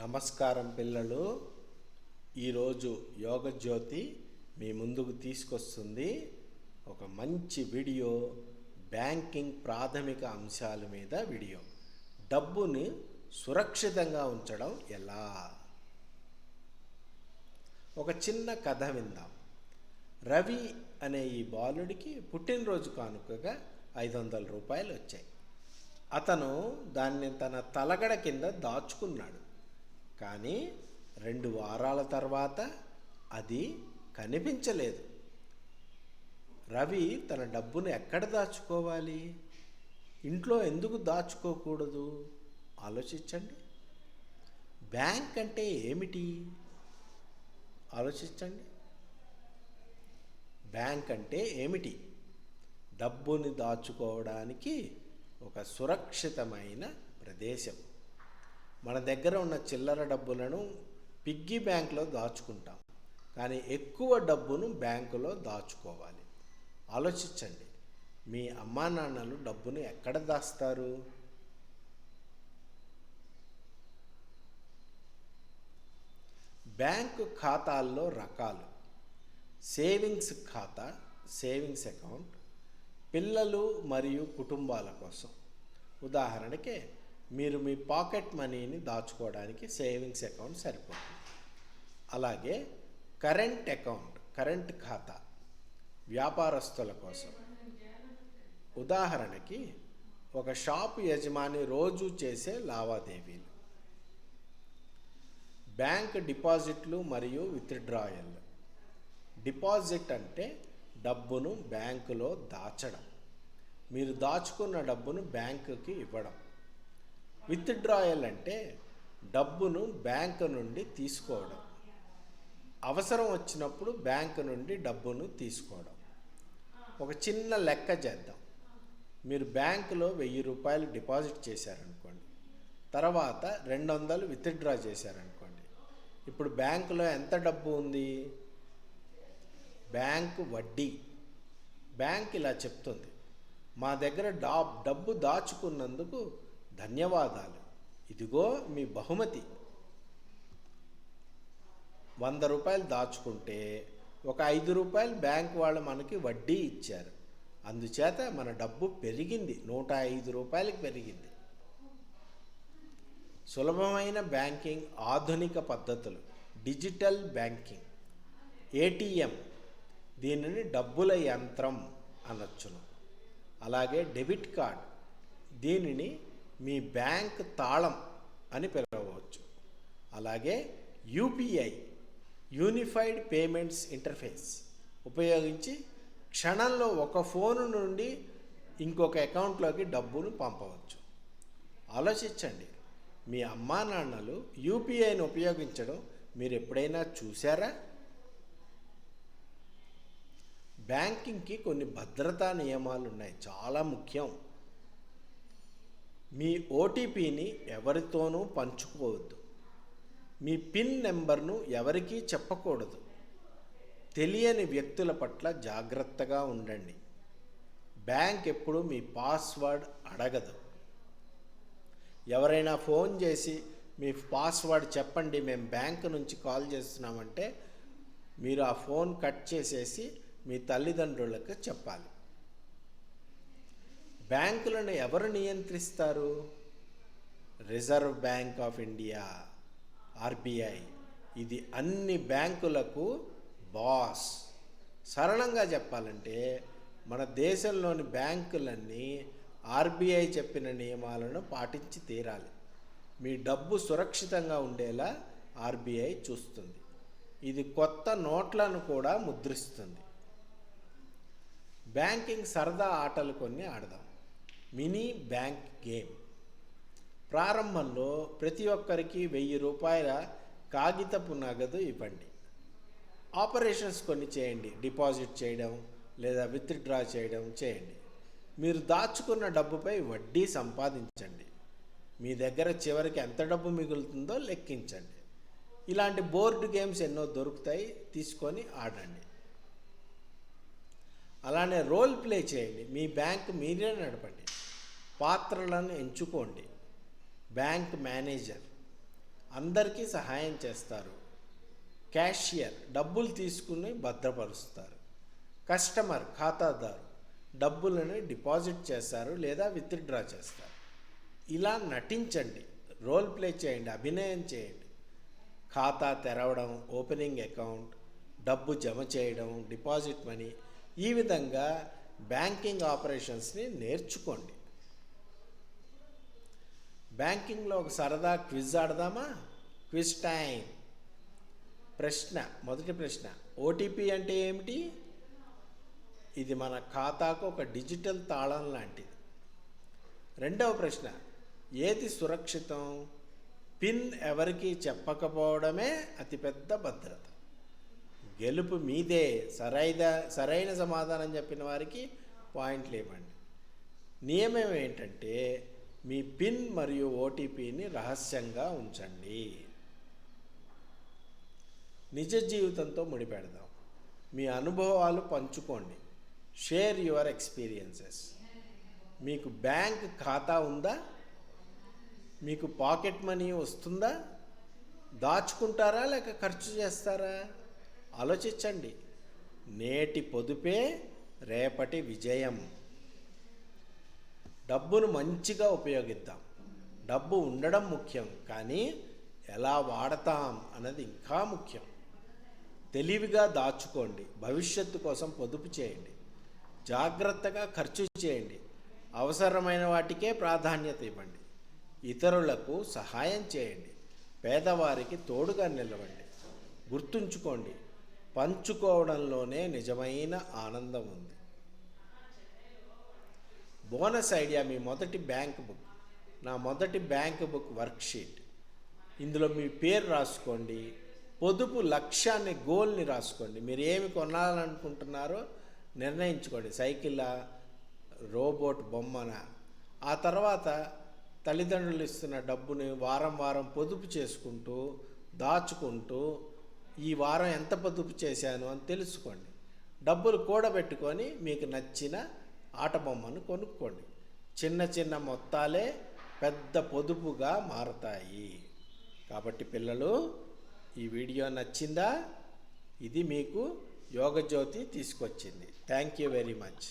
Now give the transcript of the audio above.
నమస్కారం పిల్లలు. ఈరోజు యోగజ్యోతి మీ ముందుకు తీసుకొస్తుంది ఒక మంచి వీడియో. బ్యాంకింగ్ ప్రాథమిక అంశాల మీద వీడియో. డబ్బుని సురక్షితంగా ఉంచడం ఎలా? ఒక చిన్న కథ విందాం. రవి అనే ఈ బాలుడికి పుట్టినరోజు కానుకగా 500 రూపాయలు వచ్చాయి. అతను దాన్ని తన తలగడ కింద దాచుకున్నాడు. కానీ 2 వారాల తర్వాత అది కనిపించలేదు. రవి తన డబ్బును ఎక్కడ దాచుకోవాలి? ఇంట్లో ఎందుకు దాచుకోకూడదు? ఆలోచించండి. బ్యాంక్ అంటే ఏమిటి? ఆలోచించండి. బ్యాంక్ అంటే ఏమిటి? డబ్బుని దాచుకోవడానికి ఒక సురక్షితమైన ప్రదేశం. మన దగ్గర ఉన్న చిల్లర డబ్బులను పిగ్గీ బ్యాంకులో దాచుకుంటాం, కానీ ఎక్కువ డబ్బును బ్యాంకులో దాచుకోవాలి. ఆలోచించండి. మీ అమ్మా నాన్నలు డబ్బును ఎక్కడ దాస్తారు? బ్యాంకు ఖాతాల్లో రకాలు: సేవింగ్స్ ఖాతా, సేవింగ్స్ అకౌంట్, పిల్లలు మరియు కుటుంబాల కోసం. ఉదాహరణకి మీరు మీ పాకెట్ మనీని దాచుకోవడానికి సేవింగ్స్ అకౌంట్ సరిపోతుంది. అలాగే కరెంట్ అకౌంట్, కరెంట్ ఖాతా, వ్యాపారస్తుల కోసం. ఉదాహరణకి ఒక షాపు యజమాని రోజు చేసే లావాదేవీలు. బ్యాంక్ డిపాజిట్లు మరియు విత్డ్రాయల్. డిపాజిట్ అంటే డబ్బును బ్యాంకులో దాచడం. మీరు దాచుకున్న డబ్బును బ్యాంకుకి ఇవ్వడం. విత్డ్రాయల్ అంటే డబ్బును బ్యాంకు నుండి తీసుకోవడం. అవసరం వచ్చినప్పుడు బ్యాంకు నుండి డబ్బును తీసుకోవడం. ఒక చిన్న లెక్క చేద్దాం. మీరు బ్యాంకులో 1000 రూపాయలు డిపాజిట్ చేశారనుకోండి. తర్వాత 200 విత్డ్రా చేశారనుకోండి. ఇప్పుడు బ్యాంకులో ఎంత డబ్బు ఉంది? బ్యాంకు వడ్డీ. బ్యాంక్ ఇలా చెప్తుంది: మా దగ్గర డబ్బు దాచుకున్నందుకు ధన్యవాదాలు. ఇదిగో మీ బహుమతి. 100 రూపాయలు దాచుకుంటే ఒక 5 రూపాయలు బ్యాంక్ వాళ్ళు మనకి వడ్డీ ఇచ్చారు. అందుచేత మన డబ్బు పెరిగింది, 105 రూపాయలకి పెరిగింది. సులభమైన బ్యాంకింగ్, ఆధునిక పద్ధతులు. Digital banking. ఏటీఎం, దీనిని డబ్బుల యంత్రం అనొచ్చును. అలాగే డెబిట్ కార్డ్, దీనిని మీ బ్యాంక్ తాళం అని పిలవవచ్చు. అలాగే యూపీఐ, యూనిఫైడ్ పేమెంట్స్ ఇంటర్ఫేస్, ఉపయోగించి క్షణంలో ఒక ఫోను నుండి ఇంకొక అకౌంట్లోకి డబ్బును పంపవచ్చు. ఆలోచించండి. మీ అమ్మా నాన్నలు యూపీఐని ఉపయోగించడం మీరు ఎప్పుడైనా చూసారా? బ్యాంకింగ్కి కొన్ని భద్రతా నియమాలు ఉన్నాయి, చాలా ముఖ్యం. మీ ఓటీపీని ఎవరితోనూ పంచుకోవద్దు. మీ పిన్ నెంబర్ను ఎవరికీ చెప్పకూడదు. తెలియని వ్యక్తుల పట్ల జాగ్రత్తగా ఉండండి. బ్యాంక్ ఎప్పుడు మీ పాస్వర్డ్ అడగదు. ఎవరైనా ఫోన్ చేసి మీ పాస్వర్డ్ చెప్పండి, మేము బ్యాంక్ నుంచి కాల్ చేస్తున్నామంటే మీరు ఆ ఫోన్ కట్ చేసేసి మీ తల్లిదండ్రులకు చెప్పాలి. బ్యాంకులను ఎవరు నియంత్రిస్తారు? Reserve bank of India, RBI. ఇది అన్ని బ్యాంకులకు బాస్. సరళంగా చెప్పాలంటే మన దేశంలోని బ్యాంకులన్నీ ఆర్బీఐ చెప్పిన నియమాలను పాటించి తీరాలి. మీ డబ్బు సురక్షితంగా ఉండేలా ఆర్బీఐ చూస్తుంది. ఇది కొత్త నోట్లను కూడా ముద్రిస్తుంది. బ్యాంకింగ్ సరదా ఆటలు కొన్ని ఆడదాం. Mini bank game. ప్రారంభంలో ప్రతి ఒక్కరికి 1000 రూపాయల కాగితపు నగదు ఇవ్వండి. ఆపరేషన్స్ కొన్ని చేయండి. డిపాజిట్ చేయడం లేదా విత్డ్రా చేయడం చేయండి. మీరు దాచుకున్న డబ్బుపై వడ్డీ సంపాదించండి. మీ దగ్గర చివరికి ఎంత డబ్బు మిగులుతుందో లెక్కించండి. ఇలాంటి బోర్డు గేమ్స్ ఎన్నో దొరుకుతాయి, తీసుకొని ఆడండి. అలానే రోల్ ప్లే చేయండి. మీ బ్యాంక్ మీరే నడపండి. పాత్రలను ఎంచుకోండి. బ్యాంక్ మేనేజర్, అందరికీ సహాయం చేస్తారు. క్యాషియర్ డబ్బులు తీసుకుని భద్రపరుస్తారు. కస్టమర్ ఖాతాదారు డబ్బులను డిపాజిట్ చేస్తారు లేదా విత్డ్రా చేస్తారు. ఇలా నటించండి, రోల్ ప్లే చేయండి, అభినయం చేయండి. ఖాతా తెరవడం, ఓపెనింగ్ అకౌంట్, డబ్బు జమ చేయడం, డిపాజిట్ మనీ, ఈ విధంగా బ్యాంకింగ్ ఆపరేషన్స్ని నేర్చుకోండి. బ్యాంకింగ్లో ఒక సరదా క్విజ్ ఆడదామా? Quiz time. మొదటి ప్రశ్న, ఓటీపీ అంటే ఏమిటి? ఇది మన ఖాతాకు ఒక డిజిటల్ తాళం లాంటిది. రెండవ ప్రశ్న, ఏది సురక్షితం? పిన్ ఎవరికి చెప్పకపోవడమే అతిపెద్ద భద్రత. గెలుపు మీదే. సరైన సమాధానం చెప్పిన వారికి పాయింట్లు ఇవ్వండి. నియమం ఏంటంటే మీ పిన్ మరియు ఓటీపీని రహస్యంగా ఉంచండి. నిజ జీవితంతో ముడిపెడదాం. మీ అనుభవాలు పంచుకోండి. Share your experiences. మీకు బ్యాంక్ ఖాతా ఉందా? మీకు పాకెట్ మనీ వస్తుందా? దాచుకుంటారా లేక ఖర్చు చేస్తారా? ఆలోచించండి. నేటి పొదుపే రేపటి విజయం. డబ్బును మంచిగా ఉపయోగిద్దాం. డబ్బు ఉండడం ముఖ్యం, కానీ ఎలా వాడతాం అన్నది ఇంకా ముఖ్యం. తెలివిగా దాచుకోండి. భవిష్యత్తు కోసం పొదుపు చేయండి. జాగ్రత్తగా ఖర్చు చేయండి. అవసరమైన వాటికే ప్రాధాన్యత ఇవ్వండి. ఇతరులకు సహాయం చేయండి. పేదవారికి తోడుగా నిలవండి. గుర్తుంచుకోండి, పంచుకోవడంలోనే నిజమైన ఆనందం ఉంది. బోనస్ ఐడియా, మీ మొదటి బ్యాంక్ బుక్. నా మొదటి బ్యాంక్ బుక్ వర్క్షీట్. ఇందులో మీ పేరు రాసుకోండి. పొదుపు లక్ష్యాన్ని, గోల్ని రాసుకోండి. మీరు ఏమి కొనాలనుకుంటున్నారో నిర్ణయించుకోండి. సైకిలా, రోబోట్ బొమ్మన. ఆ తర్వాత తల్లిదండ్రులు ఇస్తున్న డబ్బుని వారం వారం పొదుపు చేసుకుంటూ, దాచుకుంటూ, ఈ వారం ఎంత పొదుపు చేశాను అని తెలుసుకోండి. డబ్బులు కూడబెట్టుకొని మీకు నచ్చిన ఆట బొమ్మను కొనుక్కోండి. చిన్న చిన్న మొత్తాలే పెద్ద పొదుపుగా మారతాయి. కాబట్టి పిల్లలు, ఈ వీడియో నచ్చిందా? ఇది మీకు యోగజ్యోతి తీసుకొచ్చింది. Thank you very much.